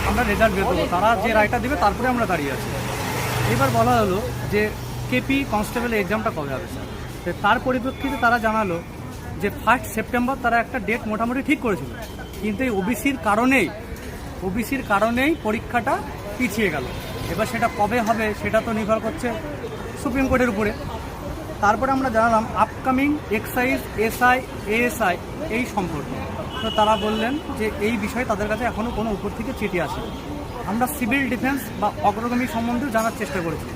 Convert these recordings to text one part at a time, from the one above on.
আমরা রেজাল্ট বের করবো, তারা যে রায়টা দেবে তারপরে আমরা দাঁড়িয়ে আছি। এবার বলা হলো যে কেপি কনস্টেবল এক্সামটা কবে হবে স্যার, তো তার পরিপ্রেক্ষিতে তারা জানালো যে 1 সেপ্টেম্বর তারা একটা ডেট মোটামুটি ঠিক করেছিল, কিন্তু এই ওবিসির কারণেই পরীক্ষাটা পিছিয়ে গেল। এবার সেটা কবে হবে সেটা তো নির্ভর করছে সুপ্রিম কোর্টের উপরে। তারপরে আমরা জানালাম আপকামিং এক্সাইজ, এসআই, এএসআই এই সম্পর্কে, তো তারা বললেন যে এই বিষয়ে তাদের কাছে এখনও কোনো উপর থেকে চিঠি আসেনি। আমরা সিভিল ডিফেন্স বা অগ্রগামী সম্বন্ধেও জানার চেষ্টা করেছি,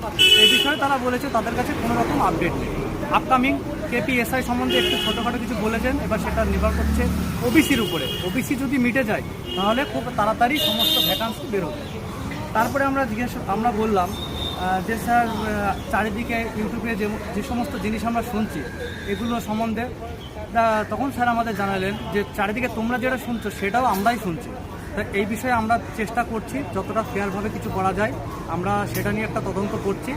এই বিষয়ে তারা বলেছে তাদের কাছে কোনো রকম আপডেট নেই। আপকামিং কেপিএসআই সম্বন্ধে একটু ছোটোখাটো কিছু বলেছেন, এবার সেটা নির্ভর করছে ওবিসির উপরে। ওবিসি যদি মিটে যায় তাহলে খুব তাড়াতাড়ি সমস্ত ভ্যাকান্সি বেরোবে। তারপরে আমরা বললাম যে স্যার চারিদিকে ইউটিউবে যে সমস্ত জিনিস আমরা শুনছি এগুলো সম্বন্ধে, তখন স্যার আমাদের জানালেন যে চারিদিকে তোমরা যেটা শুনছো সেটাও আমরাই শুনছি। তা এই বিষয়ে আমরা চেষ্টা করছি যতটা ফেয়ারভাবে কিছু করা যায়, আমরা সেটা নিয়ে একটা তদন্ত করছি।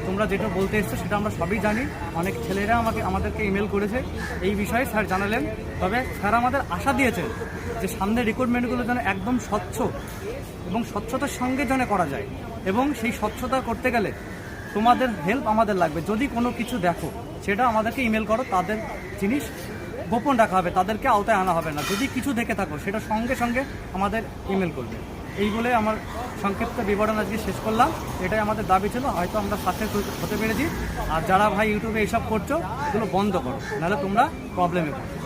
তোমরা যেটা বলতে এসছো সেটা আমরা সবই জানি, অনেক ছেলেরা আমাদেরকে ইমেল করেছে এই বিষয়ে স্যার জানালেন। তবে স্যার আমাদের আশা দিয়েছেন যে সামনের রিক্রুটমেন্টগুলো যেন একদম স্বচ্ছ এবং স্বচ্ছতার সঙ্গে যেন করা যায়, এবং সেই স্বচ্ছতা করতে গেলে তোমাদের হেল্প আমাদের লাগবে। যদি কোনো কিছু দেখো সেটা আমাদেরকে ইমেল করো, তাদের জিনিস গোপন রাখা হবে, তাদেরকে আওতায় আনা হবে না। যদি কিছু দেখে থাকো সেটা সঙ্গে সঙ্গে আমাদের ইমেল করবে। এই বলে আমার সংক্ষিপ্ত বিবরণ আজকে শেষ করলাম। এটাই আমাদের দাবি ছিল, হয়তো আমরা সাকসেস হতে পেরেছি। আর যারা ভাই ইউটিউবে এইসব করছো এগুলো বন্ধ করো, নাহলে তোমরা প্রবলেমে পড়ো।